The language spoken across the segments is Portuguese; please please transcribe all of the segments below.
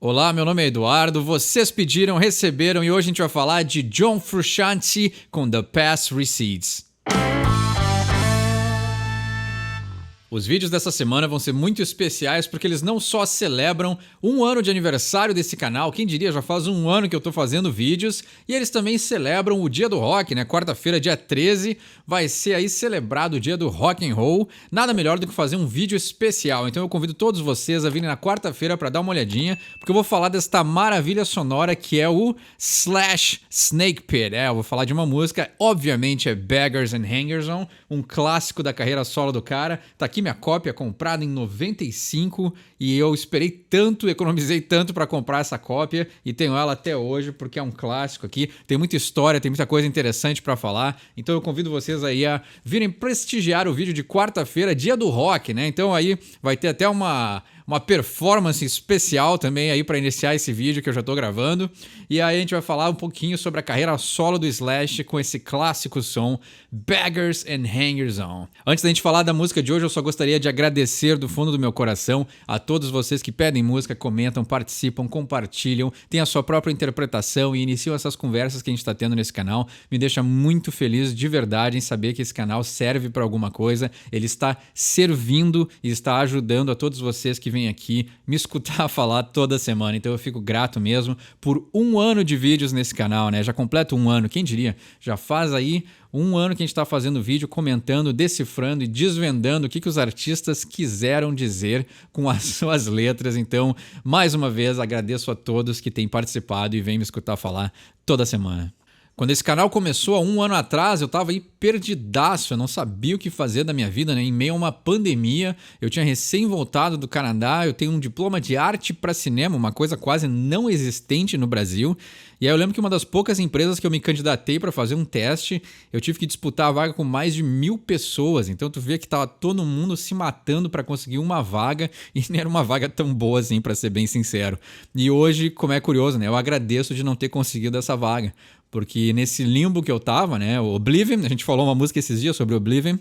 Olá, meu nome é Eduardo, vocês pediram, receberam e hoje a gente vai falar de John Frusciante com The Past Recedes. Os vídeos dessa semana vão ser muito especiais porque eles não só celebram um ano de aniversário desse canal, quem diria, já faz um ano que eu tô fazendo vídeos, e eles também celebram o Dia do Rock, né? Quarta-feira, dia 13, vai ser aí celebrado o Dia do Rock and Roll. Nada melhor do que fazer um vídeo especial, então eu convido todos vocês a virem na quarta-feira para dar uma olhadinha, porque eu vou falar desta maravilha sonora que é o Slash Snake Pit. Eu vou falar de uma música, obviamente é Beggars and Hangers On, um clássico da carreira solo do cara. Tá aqui minha cópia comprada em 95 e eu esperei tanto, economizei tanto para comprar essa cópia e tenho ela até hoje porque é um clássico aqui, tem muita história, tem muita coisa interessante para falar, então eu convido vocês aí a virem prestigiar o vídeo de quarta-feira, dia do rock, né? Então aí vai ter até uma performance especial também aí para iniciar esse vídeo que eu já tô gravando. E aí a gente vai falar um pouquinho sobre a carreira solo do Slash com esse clássico som Beggars and Hangers On. Antes da gente falar da música de hoje, eu só gostaria de agradecer do fundo do meu coração a todos vocês que pedem música, comentam, participam, compartilham, têm a sua própria interpretação e iniciam essas conversas que a gente está tendo nesse canal. Me deixa muito feliz de verdade em saber que esse canal serve para alguma coisa, ele está servindo e está ajudando a todos vocês que vem aqui me escutar falar toda semana, então eu fico grato mesmo por um ano de vídeos nesse canal, né? Já completo um ano, quem diria? Já faz aí um ano que a gente está fazendo vídeo, comentando, decifrando e desvendando o que os artistas quiseram dizer com as suas letras. Então, mais uma vez, agradeço a todos que têm participado e vêm me escutar falar toda semana. Quando esse canal começou há um ano atrás, eu tava aí perdidaço, eu não sabia o que fazer da minha vida, né? Em meio a uma pandemia, eu tinha recém voltado do Canadá, eu tenho um diploma de arte para cinema, uma coisa quase não existente no Brasil. E aí eu lembro que uma das poucas empresas que eu me candidatei para fazer um teste, eu tive que disputar a vaga com mais de 1.000 pessoas. Então tu vê que tava todo mundo se matando para conseguir uma vaga e não era uma vaga tão boa assim, para ser bem sincero. E hoje, como é curioso, né? Eu agradeço de não ter conseguido essa vaga. Porque nesse limbo que eu tava, né, o Oblivion, a gente falou uma música esses dias sobre o Oblivion,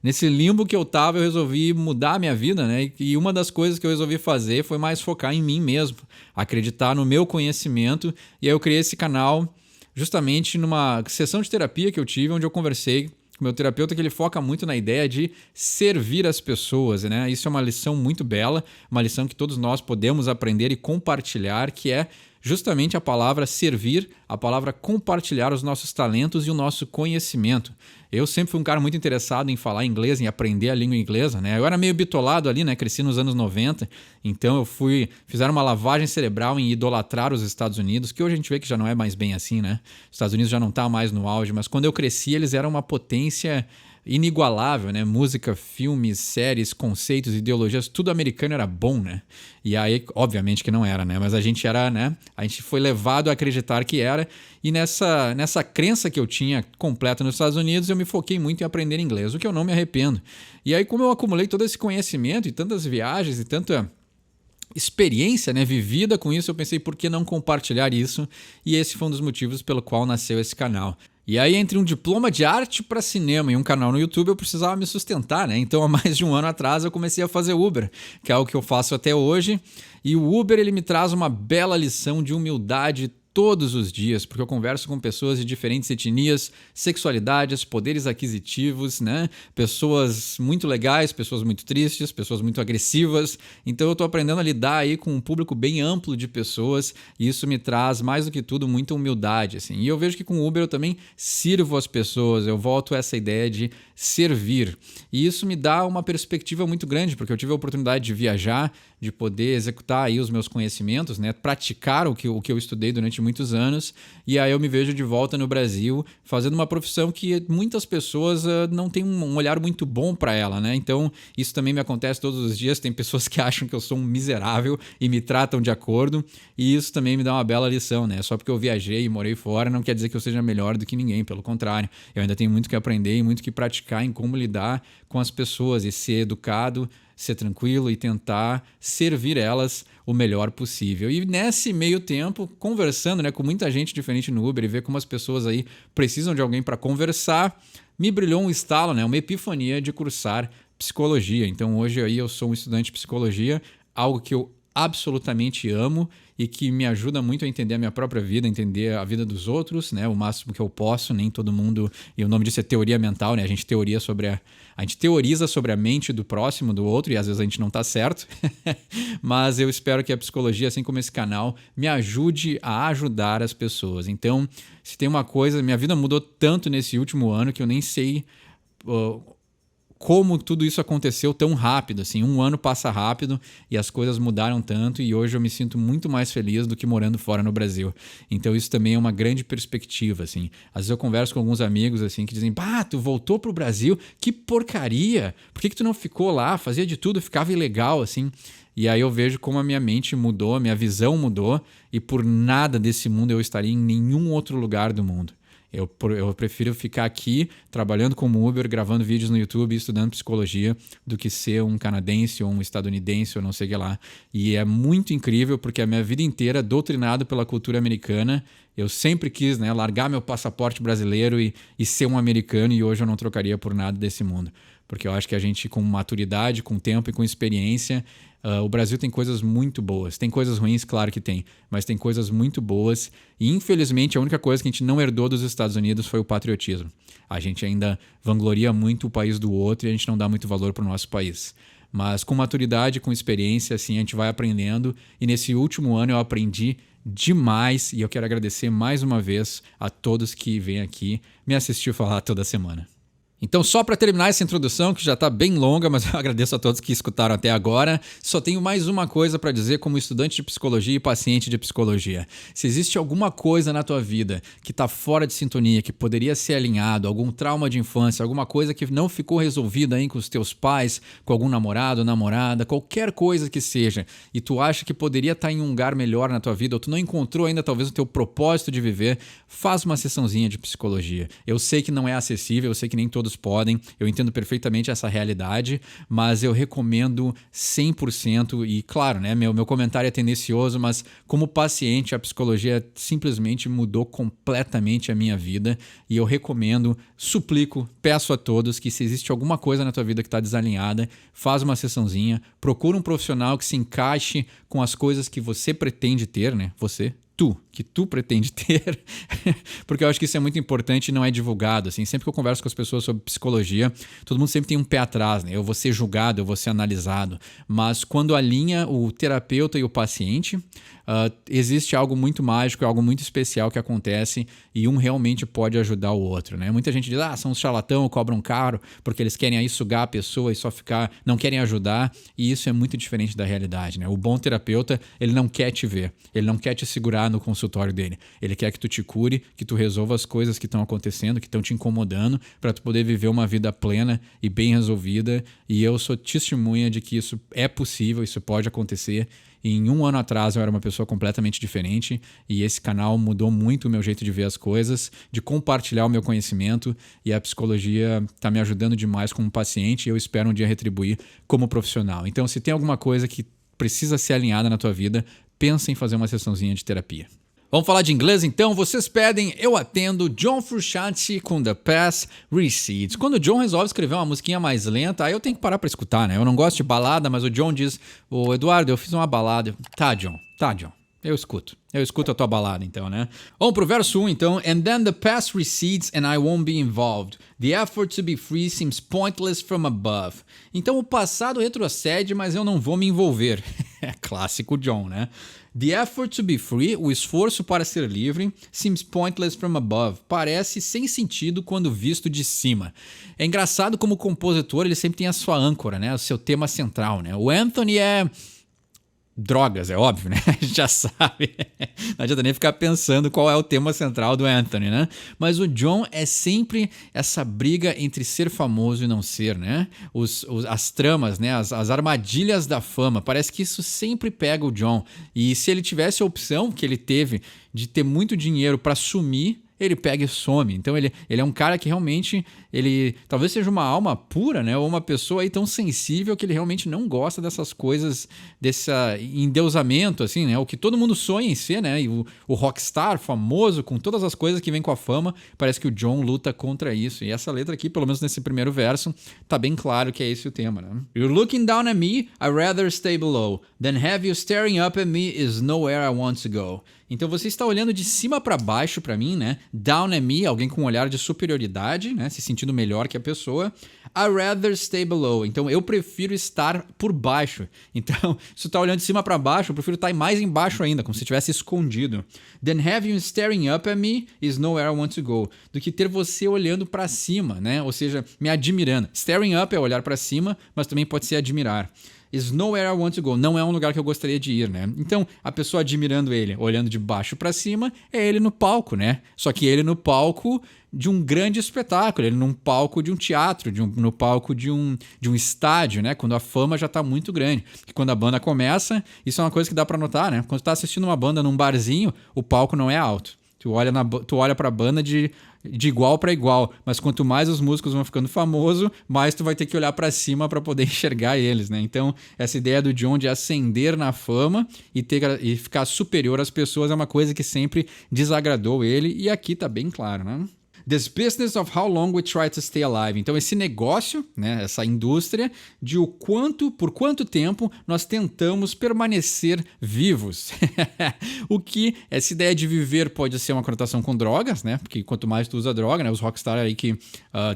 nesse limbo que eu tava eu resolvi mudar a minha vida, né, e uma das coisas que eu resolvi fazer foi mais focar em mim mesmo, acreditar no meu conhecimento, e aí eu criei esse canal justamente numa sessão de terapia que eu tive, onde eu conversei com o meu terapeuta, que ele foca muito na ideia de servir as pessoas, né, isso é uma lição muito bela, uma lição que todos nós podemos aprender e compartilhar, que é justamente a palavra servir, a palavra compartilhar os nossos talentos e o nosso conhecimento. Eu sempre fui um cara muito interessado em falar inglês, em aprender a língua inglesa, né? Eu era meio bitolado ali, né? Cresci nos anos 90, então fizeram uma lavagem cerebral em idolatrar os Estados Unidos, que hoje a gente vê que já não é mais bem assim, né? Os Estados Unidos já não tá mais no auge, mas quando eu cresci eles eram uma potência inigualável, né? Música, filmes, séries, conceitos, ideologias, tudo americano era bom, né? E aí, obviamente que não era, né? Mas a gente era, né? A gente foi levado a acreditar que era. E nessa crença que eu tinha completa nos Estados Unidos, eu me foquei muito em aprender inglês, o que eu não me arrependo. E aí, como eu acumulei todo esse conhecimento e tantas viagens e tanta experiência, né, vivida com isso, eu pensei, por que não compartilhar isso? E esse foi um dos motivos pelo qual nasceu esse canal. E aí, entre um diploma de arte para cinema e um canal no YouTube, eu precisava me sustentar, né? Então, há mais de um ano atrás, eu comecei a fazer Uber, que é o que eu faço até hoje. E o Uber, ele me traz uma bela lição de humildade todos os dias, porque eu converso com pessoas de diferentes etnias, sexualidades, poderes aquisitivos, né? Pessoas muito legais, pessoas muito tristes, pessoas muito agressivas. Então eu tô aprendendo a lidar aí com um público bem amplo de pessoas e isso me traz, mais do que tudo, muita humildade, assim. E eu vejo que com o Uber eu também sirvo as pessoas, eu volto a essa ideia de servir. E isso me dá uma perspectiva muito grande, porque eu tive a oportunidade de viajar, de poder executar aí os meus conhecimentos, né? Praticar o que eu estudei durante muitos anos, e aí eu me vejo de volta no Brasil fazendo uma profissão que muitas pessoas não têm um olhar muito bom para ela, né? Então isso também me acontece todos os dias, tem pessoas que acham que eu sou um miserável e me tratam de acordo, e isso também me dá uma bela lição, né? Só porque eu viajei e morei fora não quer dizer que eu seja melhor do que ninguém, pelo contrário, eu ainda tenho muito que aprender e muito que praticar em como lidar com as pessoas e ser educado, ser tranquilo e tentar servir elas o melhor possível. E nesse meio tempo, conversando, né, com muita gente diferente no Uber e ver como as pessoas aí precisam de alguém para conversar, me brilhou um estalo, né, uma epifania de cursar psicologia. Então hoje aí eu sou um estudante de psicologia, algo que eu absolutamente amo e que me ajuda muito a entender a minha própria vida, entender a vida dos outros, né? O máximo que eu posso, nem todo mundo... E o nome disso é teoria mental, né? A gente teoriza sobre a mente do próximo, do outro, e às vezes a gente não tá certo. Mas eu espero que a psicologia, assim como esse canal, me ajude a ajudar as pessoas. Então, se tem uma coisa... Minha vida mudou tanto nesse último ano que eu nem sei... como tudo isso aconteceu tão rápido, assim, um ano passa rápido e as coisas mudaram tanto e hoje eu me sinto muito mais feliz do que morando fora no Brasil. Então isso também é uma grande perspectiva, assim. Às vezes eu converso com alguns amigos, assim, que dizem, tu voltou pro Brasil? Que porcaria! Por que tu não ficou lá? Fazia de tudo, ficava ilegal, assim. E aí eu vejo como a minha mente mudou, a minha visão mudou e por nada desse mundo eu estaria em nenhum outro lugar do mundo. Eu prefiro ficar aqui trabalhando como Uber, gravando vídeos no YouTube e estudando psicologia do que ser um canadense ou um estadunidense ou não sei o que lá. E é muito incrível porque a minha vida inteira, doutrinado pela cultura americana, eu sempre quis, né, largar meu passaporte brasileiro e ser um americano e hoje eu não trocaria por nada desse mundo. Porque eu acho que a gente, com maturidade, com tempo e com experiência, o Brasil tem coisas muito boas. Tem coisas ruins, claro que tem, mas tem coisas muito boas. E, infelizmente, a única coisa que a gente não herdou dos Estados Unidos foi o patriotismo. A gente ainda vangloria muito o país do outro e a gente não dá muito valor para o nosso país. Mas com maturidade, com experiência, assim, a gente vai aprendendo. E nesse último ano eu aprendi demais e eu quero agradecer mais uma vez a todos que vêm aqui me assistir falar toda semana. Então, só para terminar essa introdução, que já está bem longa, mas eu agradeço a todos que escutaram até agora, só tenho mais uma coisa para dizer como estudante de psicologia e paciente de psicologia. Se existe alguma coisa na tua vida que está fora de sintonia, que poderia ser alinhado, algum trauma de infância, alguma coisa que não ficou resolvida aí com os teus pais, com algum namorado, namorada, qualquer coisa que seja, e tu acha que poderia estar em um lugar melhor na tua vida, ou tu não encontrou ainda talvez o teu propósito de viver, faz uma sessãozinha de psicologia. Eu sei que não é acessível, eu sei que nem todos podem, eu entendo perfeitamente essa realidade, mas eu recomendo 100% e claro, né, meu comentário é tendencioso, mas como paciente a psicologia simplesmente mudou completamente a minha vida e eu recomendo, suplico, peço a todos que se existe alguma coisa na tua vida que está desalinhada, faz uma sessãozinha, procura um profissional que se encaixe com as coisas que você pretende ter, né, que tu pretende ter, porque eu acho que isso é muito importante e não é divulgado, assim, sempre que eu converso com as pessoas sobre psicologia, todo mundo sempre tem um pé atrás, né, eu vou ser julgado, eu vou ser analisado, mas quando alinha o terapeuta e o paciente, existe algo muito mágico, algo muito especial que acontece e um realmente pode ajudar o outro, né, muita gente diz, são uns charlatão, cobram caro, porque eles querem aí sugar a pessoa e só ficar, não querem ajudar, e isso é muito diferente da realidade, né, o bom terapeuta, ele não quer te ver, ele não quer te segurar no consultório dele. Ele quer que tu te cure, que tu resolva as coisas que estão acontecendo, que estão te incomodando, para tu poder viver uma vida plena e bem resolvida. E eu sou testemunha de que isso é possível, isso pode acontecer. E em um ano atrás eu era uma pessoa completamente diferente e esse canal mudou muito o meu jeito de ver as coisas, de compartilhar o meu conhecimento e a psicologia está me ajudando demais como paciente e eu espero um dia retribuir como profissional. Então, se tem alguma coisa que precisa ser alinhada na tua vida, pensa em fazer uma sessãozinha de terapia. Vamos falar de inglês então? Vocês pedem, eu atendo. John Frusciante com The Past Recedes. Quando o John resolve escrever uma musiquinha mais lenta, aí eu tenho que parar pra escutar, né? Eu não gosto de balada, mas o John diz, Eduardo, eu fiz uma balada. Tá, John. Eu escuto a tua balada, então, né? Vamos pro verso 1, então. And then the past recedes and I won't be involved. The effort to be free seems pointless from above. Então, o passado retrocede, mas eu não vou me envolver. É clássico John, né? The effort to be free, o esforço para ser livre, seems pointless from above. Parece sem sentido quando visto de cima. É engraçado como o compositor, ele sempre tem a sua âncora, né? O seu tema central, né? O Anthony é... drogas, é óbvio, né? A gente já sabe. Não adianta nem ficar pensando qual é o tema central do Anthony, né? Mas o John é sempre essa briga entre ser famoso e não ser, né? As tramas, né? As armadilhas da fama. Parece que isso sempre pega o John. E se ele tivesse a opção que ele teve de ter muito dinheiro para sumir, ele pega e some. Então ele é um cara que realmente, ele talvez seja uma alma pura, né? Ou uma pessoa aí tão sensível que ele realmente não gosta dessas coisas, desse endeusamento, assim, né? O que todo mundo sonha em ser, né? E o rockstar famoso, com todas as coisas que vem com a fama, parece que o John luta contra isso. E essa letra aqui, pelo menos nesse primeiro verso, tá bem claro que é esse o tema, né? You're looking down at me, I'd rather stay below. Than have you staring up at me is nowhere I want to go. Então você está olhando de cima para baixo para mim, né? Down at me, alguém com um olhar de superioridade, né? Se sentindo melhor que a pessoa. I'd rather stay below. Então eu prefiro estar por baixo. Então, se tu tá olhando de cima para baixo, eu prefiro estar mais embaixo ainda, como se estivesse escondido. Then have you staring up at me is nowhere I want to go. Do que ter você olhando para cima, né? Ou seja, me admirando. Staring up é olhar para cima, mas também pode ser admirar. Is nowhere I want to go. Não é um lugar que eu gostaria de ir, né? Então, a pessoa admirando ele, olhando de baixo para cima, é ele no palco, né? Só que ele no palco de um grande espetáculo, ele num palco de um teatro, no palco de um estádio, né? Quando a fama já tá muito grande. Porque quando a banda começa, isso é uma coisa que dá para notar, né? Quando tu tá assistindo uma banda num barzinho, o palco não é alto. Tu olha pra banda de igual para igual, mas quanto mais os músicos vão ficando famosos, mais tu vai ter que olhar para cima para poder enxergar eles, né? Então, essa ideia do John de ascender na fama e ficar superior às pessoas é uma coisa que sempre desagradou ele, e aqui tá bem claro, né? This business of how long we try to stay alive. Então, esse negócio, né, essa indústria, de por quanto tempo nós tentamos permanecer vivos. O que essa ideia de viver pode ser uma conotação com drogas, né? Porque quanto mais tu usa droga, né, os rockstars aí que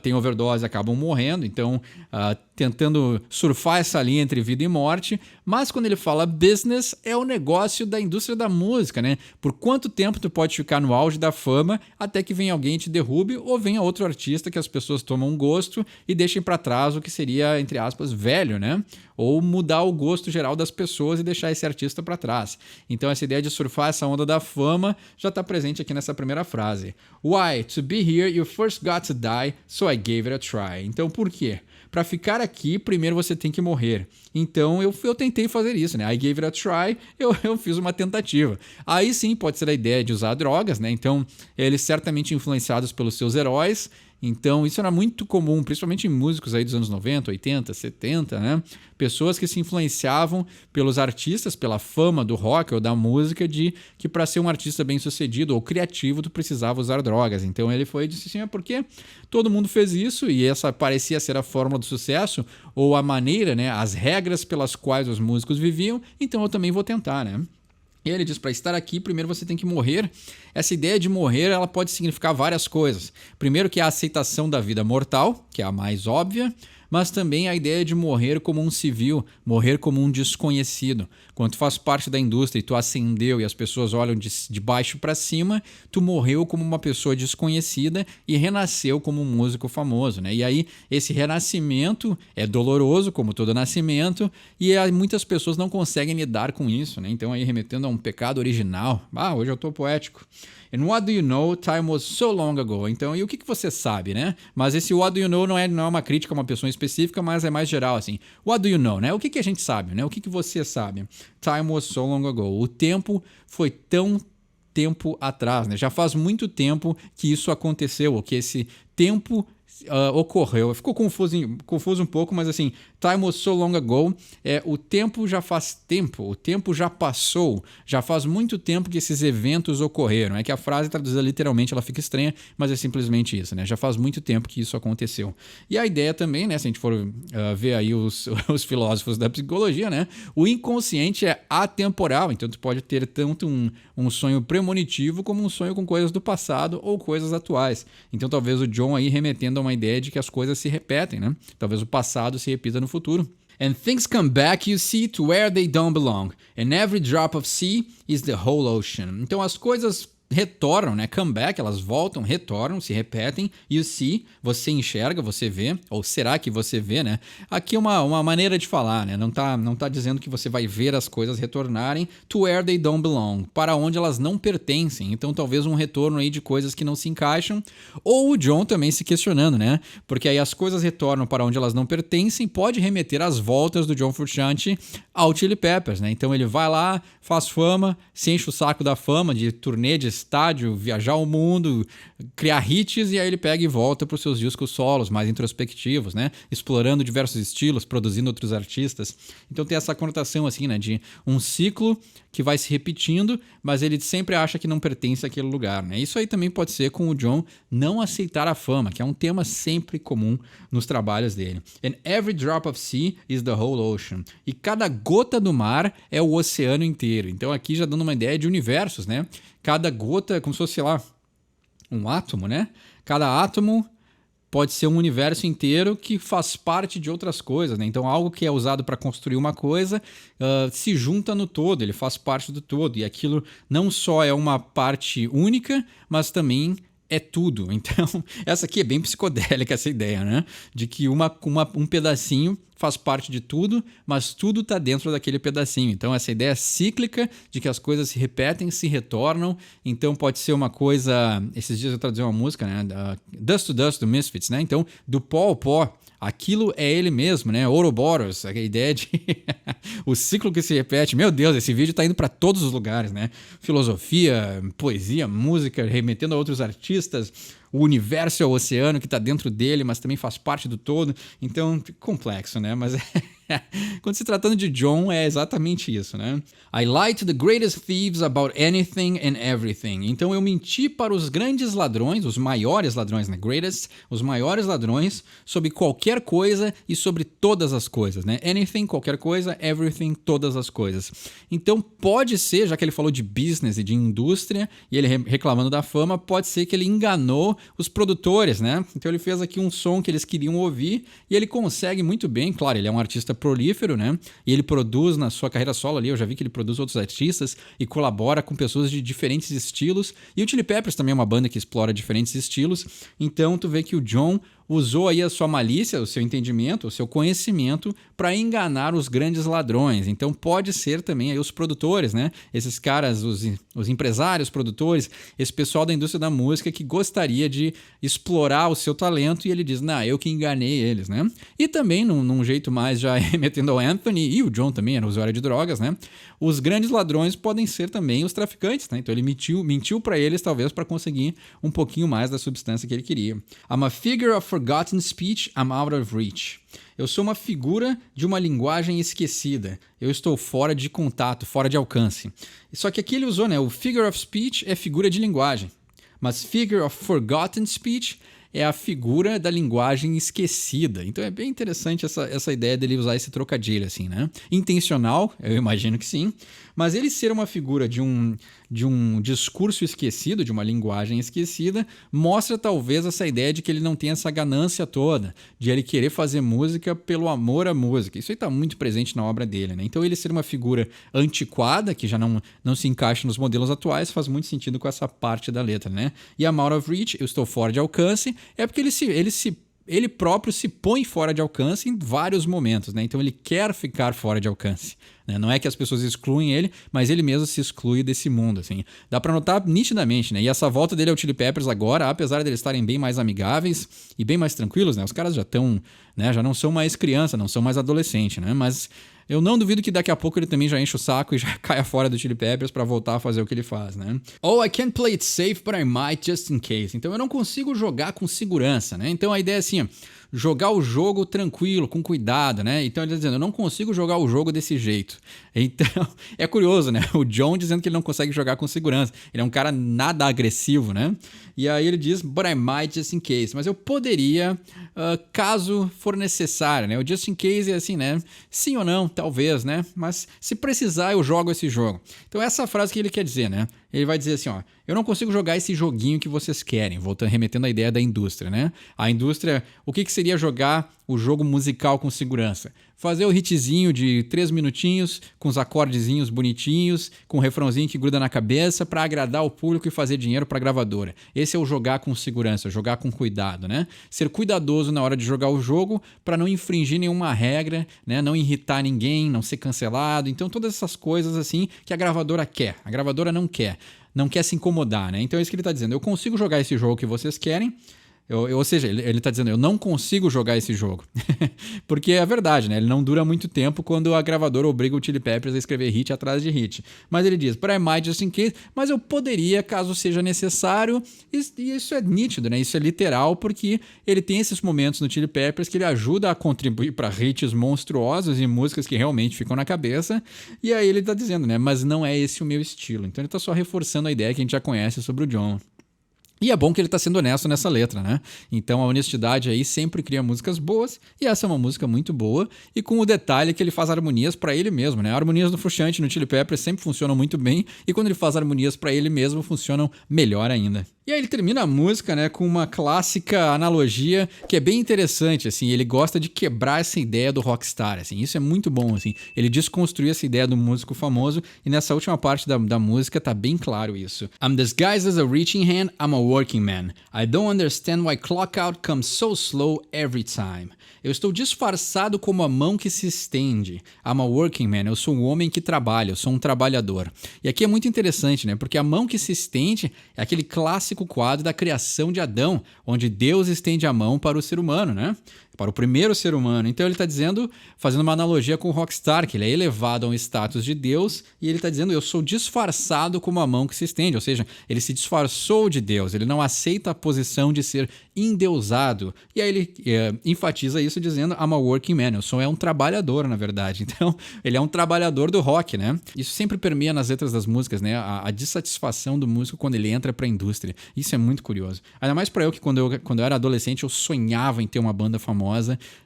têm overdose acabam morrendo. Então, tentando surfar essa linha entre vida e morte. Mas quando ele fala business, é o negócio da indústria da música, né? Por quanto tempo tu pode ficar no auge da fama até que venha alguém e te derrube, ou venha outro artista que as pessoas tomam gosto e deixem para trás o que seria, entre aspas, velho, né? Ou mudar o gosto geral das pessoas e deixar esse artista para trás. Então essa ideia de surfar essa onda da fama já está presente aqui nessa primeira frase. Why? To be here, you first got to die, so I gave it a try. Então por quê? Para ficar aqui, primeiro você tem que morrer. Então eu tentei fazer isso, né? I gave it a try, eu fiz uma tentativa. Aí sim pode ser a ideia de usar drogas, né? Então eles certamente influenciados pelos seus heróis. Então isso era muito comum, principalmente em músicos aí dos anos 90, 80, 70, né? Pessoas que se influenciavam pelos artistas, pela fama do rock ou da música, de que para ser um artista bem sucedido ou criativo tu precisava usar drogas. Então ele foi e disse assim, porque todo mundo fez isso e essa parecia ser a fórmula do sucesso ou a maneira, né? As regras pelas quais os músicos viviam, então eu também vou tentar, né? E ele diz, para estar aqui, primeiro você tem que morrer. Essa ideia de morrer, ela pode significar várias coisas. Primeiro que é a aceitação da vida mortal, que é a mais óbvia, mas também a ideia de morrer como um civil, morrer como um desconhecido. Quando tu faz parte da indústria e tu ascendeu e as pessoas olham de baixo para cima, tu morreu como uma pessoa desconhecida e renasceu como um músico famoso, né? E aí esse renascimento é doloroso, como todo nascimento, e muitas pessoas não conseguem lidar com isso, né? Então aí remetendo a um pecado original. Hoje eu tô poético. And what do you know? Time was so long ago. Então, e o que você sabe, né? Mas esse what do you know não é uma crítica a uma pessoa específica, mas é mais geral, assim. What do you know, né? O que a gente sabe, né? O que você sabe? Time was so long ago. O tempo foi tão tempo atrás, né? Já faz muito tempo que isso aconteceu, ou que esse tempo ocorreu. Ficou confuso um pouco, mas assim, time was so long ago, o tempo já faz tempo, o tempo já passou, já faz muito tempo que esses eventos ocorreram. É que a frase traduzida literalmente ela fica estranha, mas é simplesmente isso, né? Já faz muito tempo que isso aconteceu. E a ideia também, né, se a gente for ver aí os filósofos da psicologia, né, o inconsciente é atemporal, então tu pode ter tanto um sonho premonitivo como um sonho com coisas do passado ou coisas atuais. Então talvez o John aí remetendo a uma ideia de que as coisas se repetem, né? Talvez o passado se repita no futuro. And things come back, you see, to where they don't belong. And every drop of sea is the whole ocean. Então as coisas retornam, né? Come back, elas voltam, retornam, se repetem. You see, você enxerga, você vê. Ou será que você vê, né? Aqui é uma maneira de falar, né? Não tá dizendo que você vai ver as coisas retornarem to where they don't belong, para onde elas não pertencem. Então talvez um retorno aí de coisas que não se encaixam. Ou o John também se questionando, né? Porque aí as coisas retornam para onde elas não pertencem, pode remeter às voltas do John Frusciante ao Chili Peppers, né? Então ele vai lá, faz fama, se enche o saco da fama de turnê de estádio, viajar o mundo, criar hits, e aí ele pega e volta para os seus discos solos, mais introspectivos, né? Explorando diversos estilos, produzindo outros artistas. Então tem essa conotação assim, né? De um ciclo que vai se repetindo, mas ele sempre acha que não pertence àquele lugar, né? Isso aí também pode ser com o John não aceitar a fama, que é um tema sempre comum nos trabalhos dele. And every drop of sea is the whole ocean. E cada gota do mar é o oceano inteiro. Então aqui já dando uma ideia de universos, né? Cada gota é como se fosse, sei lá, um átomo, né? Cada átomo pode ser um universo inteiro que faz parte de outras coisas, né? Então algo que é usado para construir uma coisa se junta no todo, ele faz parte do todo. E aquilo não só é uma parte única, mas também é tudo. Então, essa aqui é bem psicodélica, essa ideia, né? De que um pedacinho faz parte de tudo, mas tudo está dentro daquele pedacinho. Então, essa ideia cíclica de que as coisas se repetem, se retornam. Então, pode ser uma coisa... Esses dias eu traduzi uma música, né? Dust to Dust, do Misfits, né? Então, do pó ao pó, aquilo é ele mesmo, né? Ouroboros, a ideia de o ciclo que se repete. Meu Deus, esse vídeo tá indo para todos os lugares, né? Filosofia, poesia, música, remetendo a outros artistas. O universo é o oceano que tá dentro dele, mas também faz parte do todo. Então, complexo, né? Mas quando se tratando de John, é exatamente isso, né? I lied to the greatest thieves about anything and everything. Então eu menti para os grandes ladrões, os maiores ladrões, né? Greatest, os maiores ladrões, sobre qualquer coisa e sobre todas as coisas, né? Anything, qualquer coisa, everything, todas as coisas. Então pode ser, já que ele falou de business e de indústria, e ele reclamando da fama, pode ser que ele enganou os produtores, né? Então ele fez aqui um som que eles queriam ouvir e ele consegue muito bem, claro, ele é um artista prolífero, né? E ele produz na sua carreira solo ali, eu já vi que ele produz outros artistas e colabora com pessoas de diferentes estilos. E o Chili Peppers também é uma banda que explora diferentes estilos. Então tu vê que o John usou aí a sua malícia, o seu entendimento, o seu conhecimento para enganar os grandes ladrões. Então pode ser também aí os produtores, né? Esses caras, os empresários, produtores, esse pessoal da indústria da música que gostaria de explorar o seu talento e ele diz, não, eu que enganei eles, né? E também, num jeito mais já remetendo ao Anthony, e o John também era usuário de drogas, né? Os grandes ladrões podem ser também os traficantes, né? Então ele mentiu para eles, talvez, para conseguir um pouquinho mais da substância que ele queria. I'm a figure of forgotten speech, I'm out of reach. Eu sou uma figura de uma linguagem esquecida. Eu estou fora de contato, fora de alcance. Só que aqui ele usou, né? O figure of speech é figura de linguagem. Mas figure of forgotten speech é a figura da linguagem esquecida. Então é bem interessante essa ideia dele usar esse trocadilho, assim, né? Intencional, eu imagino que sim. Mas ele ser uma figura de um discurso esquecido, de uma linguagem esquecida, mostra talvez essa ideia de que ele não tem essa ganância toda, de ele querer fazer música pelo amor à música. Isso aí está muito presente na obra dele, né? Então ele ser uma figura antiquada, que já não se encaixa nos modelos atuais, faz muito sentido com essa parte da letra, né? E I'm out of reach, eu estou fora de alcance, é porque ele próprio se põe fora de alcance em vários momentos, né? Então ele quer ficar fora de alcance, né? Não é que as pessoas excluem ele, mas ele mesmo se exclui desse mundo, assim. Dá pra notar nitidamente, né? E essa volta dele ao Chili Peppers agora, apesar de eles estarem bem mais amigáveis e bem mais tranquilos, né? Os caras já estão, né? Já não são mais criança, não são mais adolescente, né? Mas eu não duvido que daqui a pouco ele também já enche o saco e já caia fora do Chili Peppers pra voltar a fazer o que ele faz, né? Oh, I can't play it safe, but I might just in case. Então eu não consigo jogar com segurança, né? Então a ideia é assim, ó, jogar o jogo tranquilo, com cuidado, né? Então ele tá dizendo, eu não consigo jogar o jogo desse jeito. Então, é curioso, né? O John dizendo que ele não consegue jogar com segurança. Ele é um cara nada agressivo, né? E aí ele diz, but I might just in case. Mas eu poderia, caso for necessário, né? O just in case é assim, né? Sim ou não, talvez, né? Mas se precisar, eu jogo esse jogo. Então essa frase que ele quer dizer, né? Ele vai dizer assim, ó, eu não consigo jogar esse joguinho que vocês querem, voltando, remetendo à ideia da indústria, né? A indústria, o que seria jogar o jogo musical com segurança? Fazer o hitzinho de 3 minutinhos, com os acordezinhos bonitinhos, com o refrãozinho que gruda na cabeça para agradar o público e fazer dinheiro para a gravadora. Esse é o jogar com segurança, jogar com cuidado, né? Ser cuidadoso na hora de jogar o jogo para não infringir nenhuma regra, né? Não irritar ninguém, não ser cancelado. Então todas essas coisas assim que a gravadora quer. A gravadora não quer se incomodar, né? Então é isso que ele está dizendo. Eu consigo jogar esse jogo que vocês querem, Ou seja, ele tá dizendo, eu não consigo jogar esse jogo. Porque é verdade, né? Ele não dura muito tempo quando a gravadora obriga o Chili Peppers a escrever hit atrás de hit. Mas ele diz, but I might just in case, mas eu poderia caso seja necessário. E isso é nítido, né? Isso é literal, porque ele tem esses momentos no Chili Peppers que ele ajuda a contribuir para hits monstruosos e músicas que realmente ficam na cabeça. E aí ele tá dizendo, né? Mas não é esse o meu estilo. Então ele tá só reforçando a ideia que a gente já conhece sobre o John. E é bom que ele tá sendo honesto nessa letra, né? Então a honestidade aí sempre cria músicas boas, e essa é uma música muito boa, e com o detalhe que ele faz harmonias pra ele mesmo, né? Harmonias do Frusciante no Chili Peppers sempre funcionam muito bem, e quando ele faz harmonias pra ele mesmo, funcionam melhor ainda. E aí ele termina a música, né, com uma clássica analogia que é bem interessante, assim, ele gosta de quebrar essa ideia do rockstar, assim, isso é muito bom, assim, ele desconstruiu essa ideia do músico famoso, e nessa última parte da música tá bem claro isso. I'm disguised as a reaching hand, I'm a working man. I don't understand why clock out comes so slow every time. Eu estou disfarçado como a mão que se estende. I'm a working man. Eu sou um homem que trabalha, eu sou um trabalhador. E aqui é muito interessante, né? Porque a mão que se estende é aquele clássico quadro da criação de Adão, onde Deus estende a mão para o ser humano, né? Para o primeiro ser humano. Então ele está dizendo, fazendo uma analogia com o rockstar, que ele é elevado a um status de Deus, e ele está dizendo, eu sou disfarçado como a mão que se estende, ou seja, ele se disfarçou de Deus, ele não aceita a posição de ser endeusado. E aí ele enfatiza isso dizendo, I'm a working man, eu sou um trabalhador, na verdade. Então, ele é um trabalhador do rock, né? Isso sempre permeia nas letras das músicas, né? A dissatisfação do músico quando ele entra para a indústria. Isso é muito curioso. Ainda mais para eu, que quando eu era adolescente, eu sonhava em ter uma banda famosa,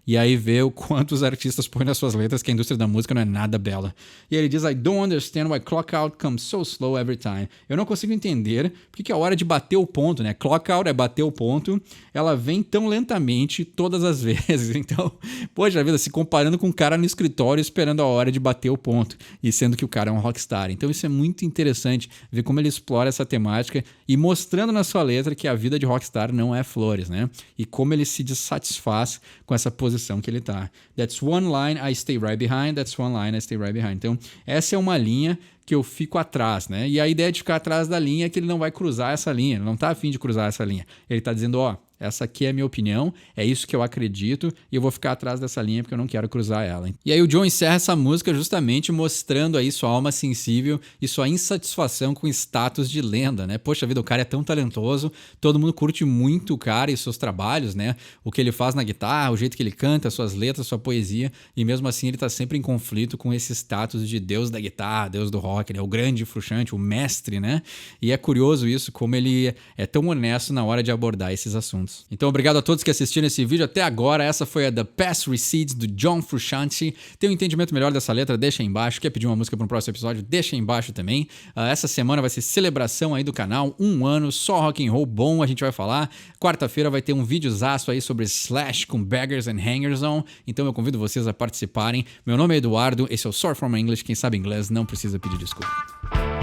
e aí vê o quanto os artistas põem nas suas letras que a indústria da música não é nada bela. E ele diz, I don't understand why clock out comes so slow every time. Eu não consigo entender porque que a hora de bater o ponto, né? Clock out é bater o ponto, ela vem tão lentamente todas as vezes. Então, poxa vida, se comparando com um cara no escritório esperando a hora de bater o ponto, e sendo que o cara é um rockstar. Então isso é muito interessante, ver como ele explora essa temática e mostrando na sua letra que a vida de rockstar não é flores, né? E como ele se dissatisfaz com essa posição que ele tá. That's one line, I stay right behind. That's one line, I stay right behind. Então, essa é uma linha que eu fico atrás, né? E a ideia de ficar atrás da linha é que ele não vai cruzar essa linha, ele não tá afim de cruzar essa linha. Ele tá dizendo, ó, essa aqui é a minha opinião, é isso que eu acredito e eu vou ficar atrás dessa linha porque eu não quero cruzar ela. E aí o John encerra essa música justamente mostrando aí sua alma sensível e sua insatisfação com o status de lenda, né? Poxa vida, o cara é tão talentoso, todo mundo curte muito o cara e seus trabalhos, né? O que ele faz na guitarra, o jeito que ele canta, suas letras, sua poesia, e mesmo assim ele tá sempre em conflito com esse status de deus da guitarra, deus do rock, né? O grande Frusciante, o mestre, né? E é curioso isso, como ele é tão honesto na hora de abordar esses assuntos. Então, obrigado a todos que assistiram esse vídeo até agora. Essa foi a The Past Recedes do John Frusciante. Tem um entendimento melhor dessa letra? Deixa aí embaixo. Quer pedir uma música para um próximo episódio? Deixa aí embaixo também. Essa semana vai ser celebração aí do canal, 1 ano, só rock and roll bom, a gente vai falar. Quarta-feira vai ter um videozaço aí sobre Slash com Beggars and Hangers On. Então eu convido vocês a participarem. Meu nome é Eduardo, esse é o Sorry for My English. Quem sabe inglês não precisa pedir desculpa.